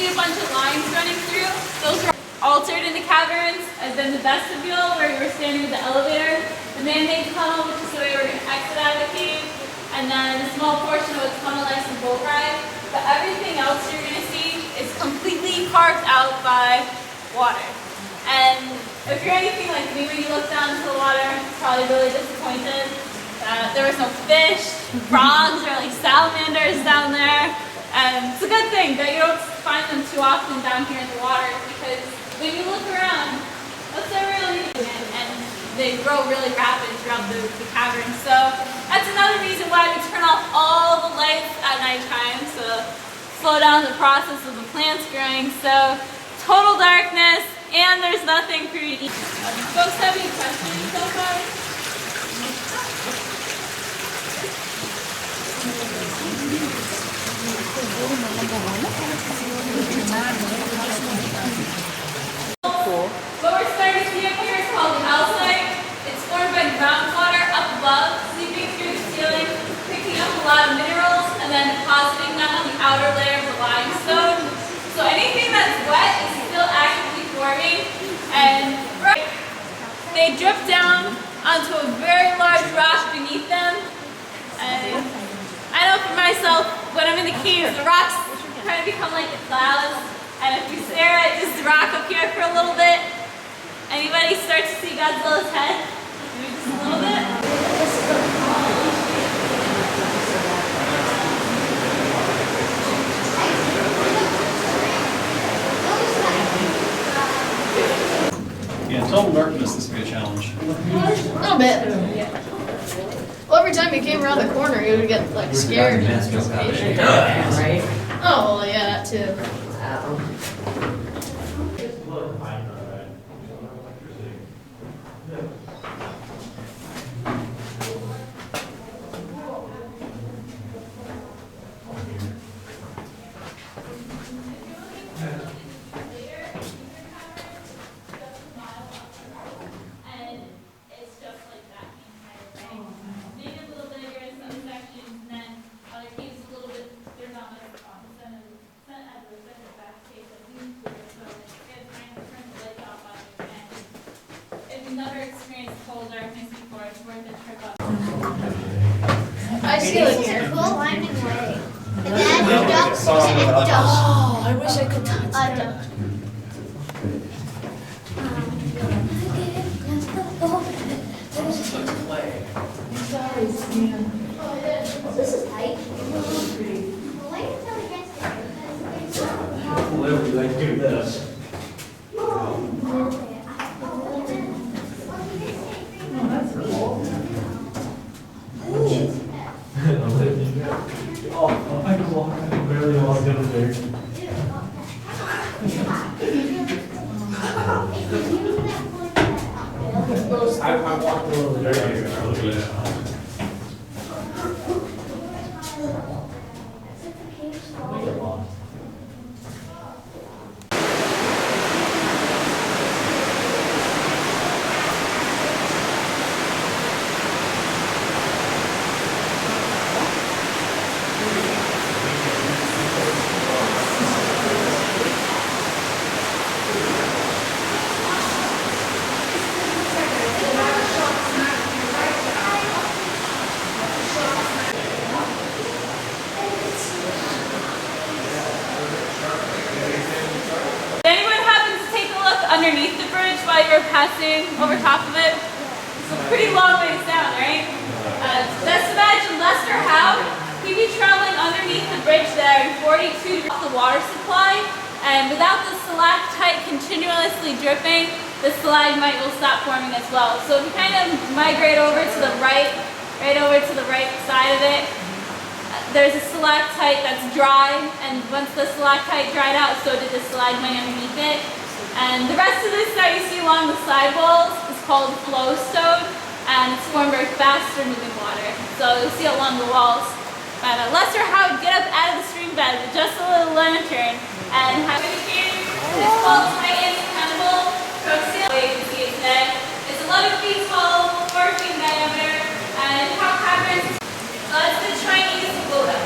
see a bunch of lines running through. Those were altered into caverns, and then the vestibule where you were standing with the elevator, the man-made tunnel, which is the way we're going to exit out of the cave, and then a small portion of a tunnel-like boat ride. But everything else you're going to see is completely carved out by water. And if you're anything like me, when you look down into the water, you're probably really disappointed that there was no fish, frogs, or like salamanders down there. And it's a good thing that you don't find them too often down here in the water, because when you look around, that's their real need, and they grow really rapid throughout the cavern. So that's another reason why we turn off all the lights at nighttime, so slow down the process of the plants growing. So total darkness, and there's nothing for you to eat. Folks have any questions so far? What we're starting to see up here is called calcite. It's formed by groundwater up above, seeping through the ceiling, picking up a lot of minerals, and then depositing them on the outer layer of the limestone. So anything that's wet is still actively forming, and they drip down onto a very large rock beneath them. And I know for myself, when I'm in the caves, the rocks kind of become like the clouds. And if you stare at this rock up here for a little bit, anybody start to see Godzilla's head? Maybe just a little bit. Yeah, total darkness, this would be a challenge. A little bit. Well, every time you came around the corner, you would get like scared. Right? Oh, well, yeah, that too. I see It's it. a cool winding way. And then ducks and a duck. Oh, I wish I could touch A that. duck. This is tight. Wait until it gets there. Literally, like, do this. Oh, I can walk, I can barely walk down there. I walked a little bit earlier. Underneath the bridge while you're passing over top of it. It's a pretty long ways down, right? Just imagine Lester Howe. He'd be traveling underneath the bridge there in 42 off the water supply, and without the stalactite continuously dripping, the stalagmite will stop forming as well. So if you kind of migrate over to the right over to the right side of it, there's a stalactite that's dry, and once the stalactite dried out, so did the stalagmite underneath it. And the rest of this that you see along the side walls is called flowstone, and it's formed by faster moving water. So you'll see it along the walls. But Lester Howe would get up out of the stream bed with just a little lantern and have it here. It's called Titan Temple from ceiling. You can see it today. It's 11 feet tall, 4 feet in diameter, and Howe Caverns. So that's the Chinese Buddha.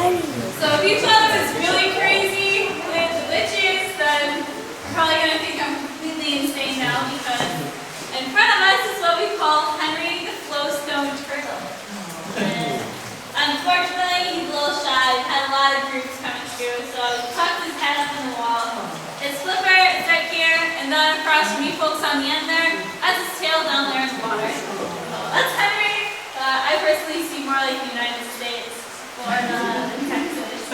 So if you thought it was really crazy with the witches, then you're probably going to think I'm completely insane now, because in front of us is what we call Henry the Flowstone Turtle. And unfortunately, he's a little shy. We've had a lot of groups coming through, so he tucked his head up in the wall. His flipper is right here, and then across from you folks on the end there, that's his tail down there in the water. So that's Henry. I personally see more like the United States, Florida, and Texas.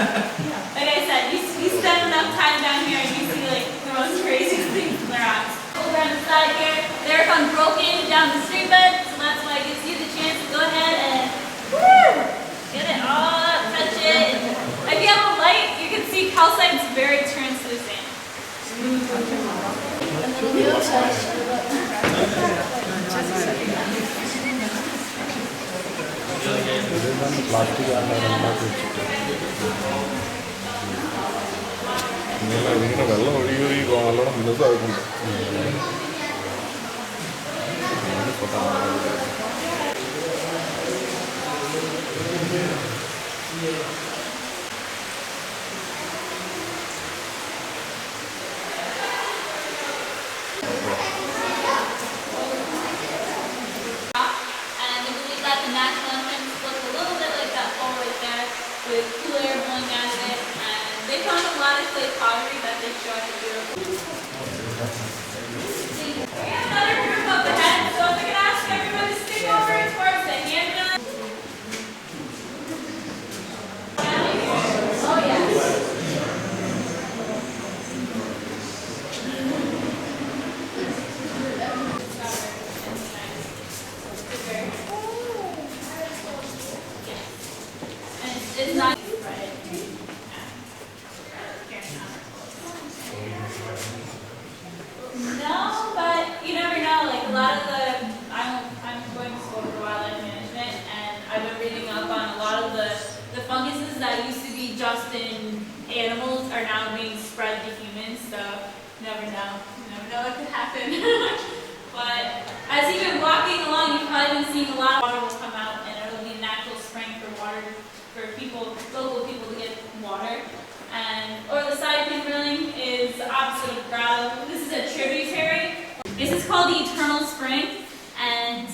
Like I said, you spend enough time down here and you see like the most crazy things in the rocks. Over on the side here, they're broken down the stream bed, so that's why it gives you the chance to go ahead and woo, get it all up, touch it. If you have a light, you can see calcite is very translucent. And then on the other side, ഇങ്ങനെ വെള്ളം ഒഴുകി നല്ലോണം മിനുസായിട്ടുണ്ട്. And I believe that the national entrance looks a little bit like that hole right there with cool air blowing out of it. And they found a lot of clay pottery that they show at the beautiful. We have another group up ahead, so if I can ask everyone to stick over towards the handrail. Oh yes. It's not right. No, but you never know. Like a lot of I'm going to school for wildlife management, and I've been reading up on a lot of the funguses that used to be just in animals are now being spread to humans. So you never know. You never know what could happen. But as you've been walking along, you've probably been seeing a lot of water will come out, and it'll be a natural spring for water. For people, local people to get water. And over the side drilling is the opposite of grotto. This is a tributary. This is called the Eternal Spring. And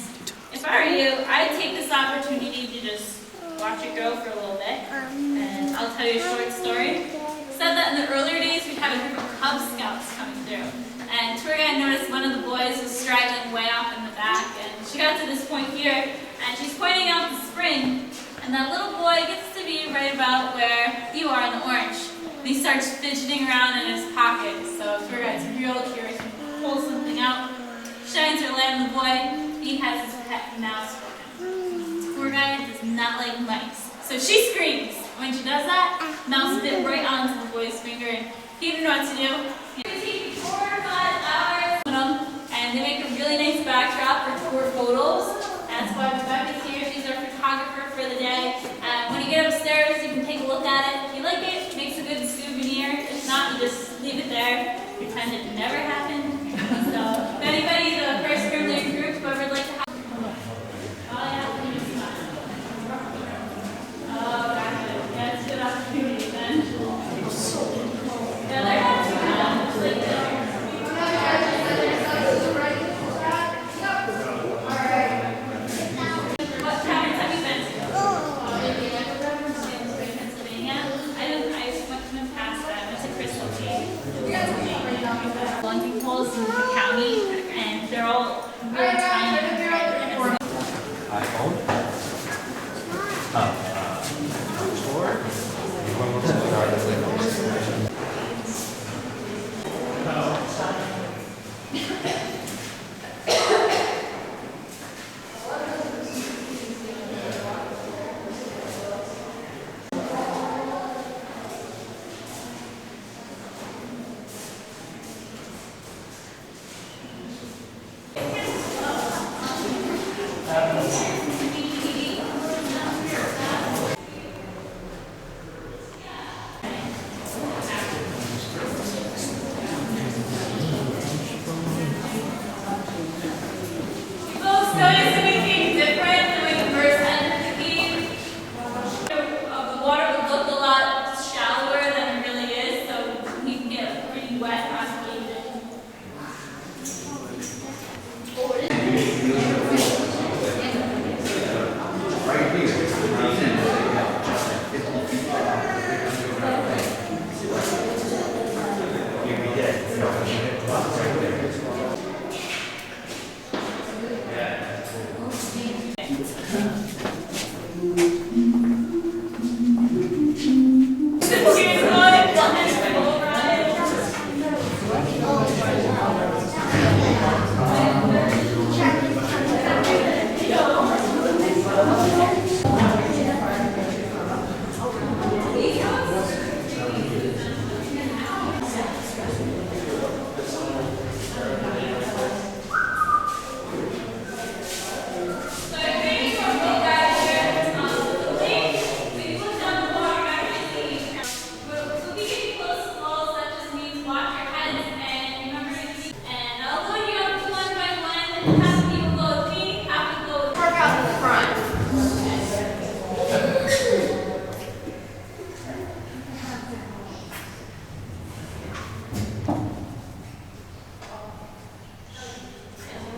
if I were you, I'd take this opportunity to just watch it grow for a little bit. And I'll tell you a short story. It said that in the earlier days we'd have a group of Cub Scouts coming through. And tour guide noticed one of the boys was straggling way off in the back. And she got to this point here, and she's pointing out the spring. And that little boy gets to be right about where you are in the orange. And he starts fidgeting around in his pocket. So tour guide's real curious and pulls something out, shines her light on the boy. He has his pet mouse for him. Tour guide does not like mice. So she screams. When she does that, mouse bit right onto the boy's finger, and he didn't know what to do. It would take 4 or 5 hours, and they make a really nice backdrop for tour photos. That's why Rebecca's here. She's our photographer for the day. When you get upstairs, you can take a look at it. If you like it, it makes a good souvenir. If not, you just leave it there. Pretend it never happened. So, if anybody, the first privileged group, whoever would like to have. Oh, yeah, please. Oh, gotcha. Yeah, it's a good opportunity then. Yeah, they're not too bad. Just like this. What caverns have you been to? Pennsylvania. I went past that. I went to Crystal Cave. Lunking poles in the county, and they're all really tiny. iPhone? lot shallower than it really is, so he can get pretty wet application.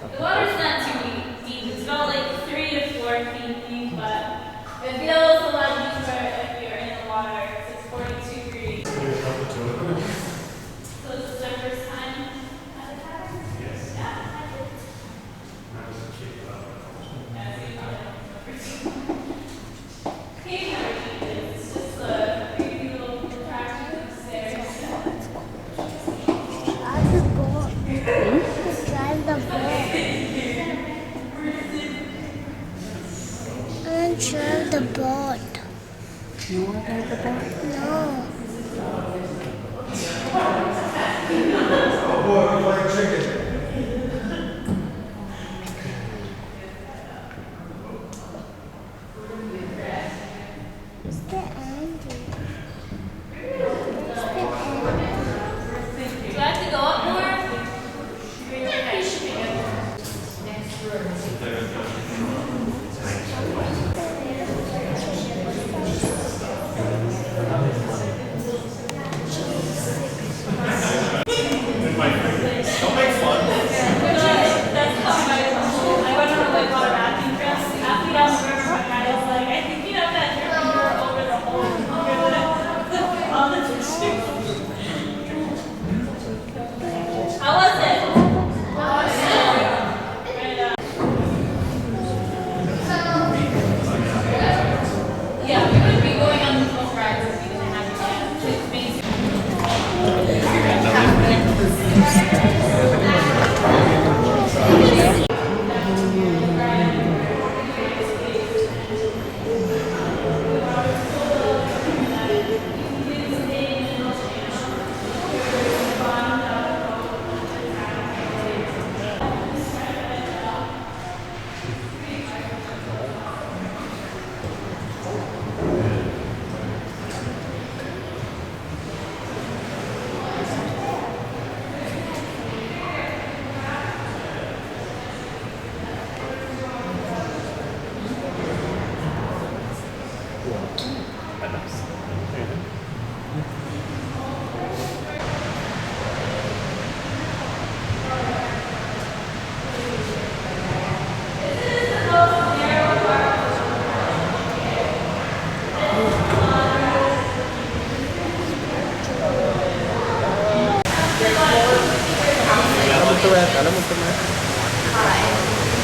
The water's not too deep. It's about like 3 to 4 feet deep, but it feels a lot deeper if you're in the water. It's 42 degrees. So this is their first time at the cabin? Yes. Yeah, I did. He never cheated. It's just a creepy little attraction upstairs. Drive the boat. Drive the boat. I want to drive the boat. You want to drive the boat? No. Is that Andy? Do I have to go up more? Don't make fun. That's how I went on a whitewater rafting trip. Halfway down the river, my guy was like, I think you have that river over the hole, over the on the tissue. How was it? Yeah, we would be going on the boat rides if we didn't have plans. It's amazing.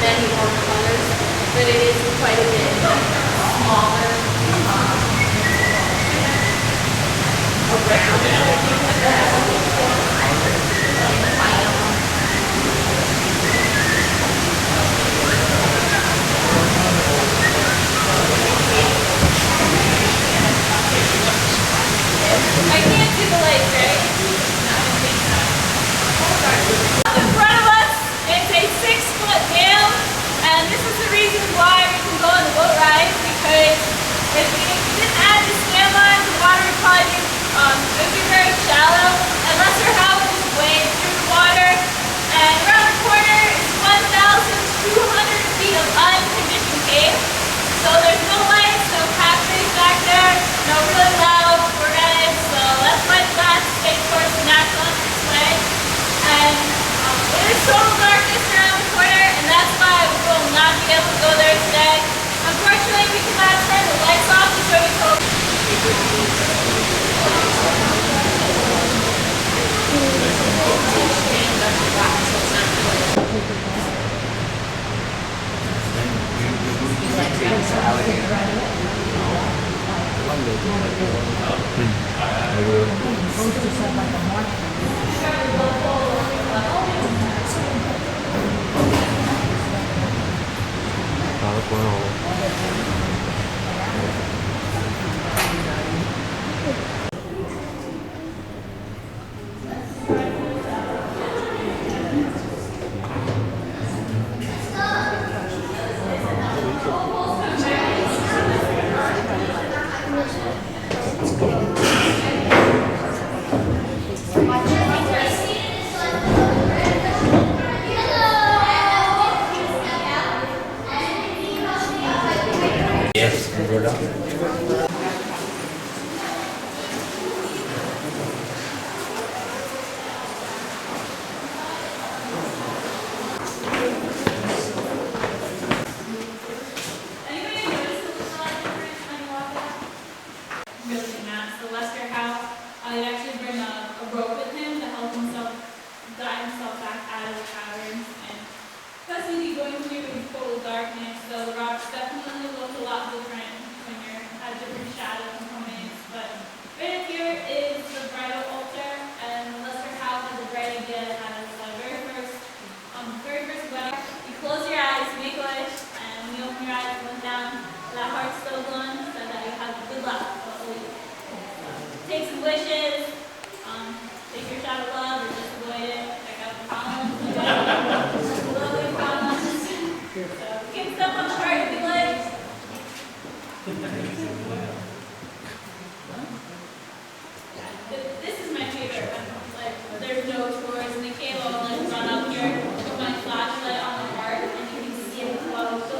Many more colors, but it is quite a bit smaller. I can't do the legs, right? In front of us is a 6-foot dam, and this is the reason why we can go on the boat ride, because if we didn't add the stem lines, the water would probably be, it would be very shallow, and Lesser Howe would just wade through the water, and around the corner is 1,200 feet of unconditioned cave, so there's no lights, no cafes back there, no really loud total darkness around the corner, and that's why we will not be able to go there today. Unfortunately, we cannot turn the lights off to show you total. Got himself back out of the caverns, and plus he'd be going through in total darkness, so the rocks definitely look a lot different when you're at different shadows and comments. But right up here is the bridal altar, and Lester Howe had the bright idea at his very first wedding. You close your eyes, make a wish, and when you open your eyes and look down, that heart's still glowing, so that you have good luck. Take some wishes, take your shot of love, or just avoid it. Check out the columns. Lovely columns. So get stuff on the heart if you like. This is my favorite one. Like, there's no tours, and the cable like run up here, put my flashlight on the heart, and you can see it glow. So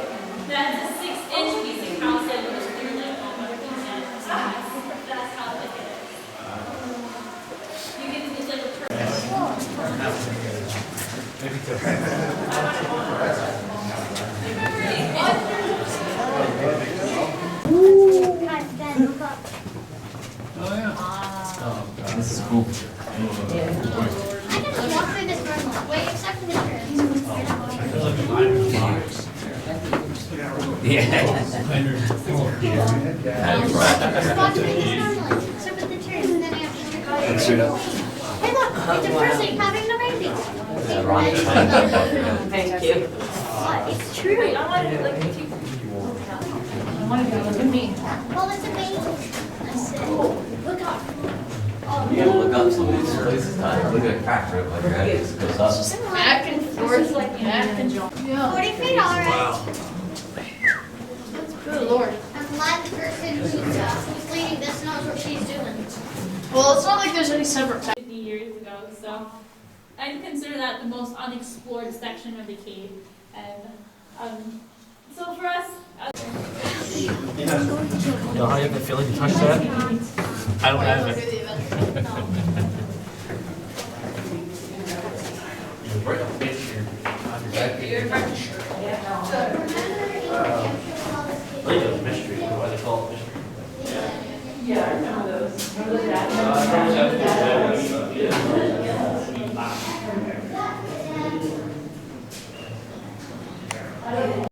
that's a 6-inch piece of calcium with clearly all my pieces. That's how thick it is. You can use like a This is cool. I can walk through this room. Wait, except for the tree. Walk through this normally, except for the trees, and then I have to go. Let's shoot up. Hey, look, it's a person having the rabies. Thank you. What? It's true. I want to like keep. I want to look at me. Well, it's amazing. That's it. Look up. You gotta look up some of these places, Tyler. Look at a crack rip like that. It just goes up. Back and forth, like back and forth. 40 feet, all right. Good lord. I'm glad the person who's leading this knows what she's doing. Well, it's not like there's any separate 50 years ago, so I'd consider that the most unexplored section of the cave. And so for us, You know how you have the feeling to touch that? I don't have it. Right up the here. Like a mystery, why they call it mystery. Yeah, I remember those. Remember that?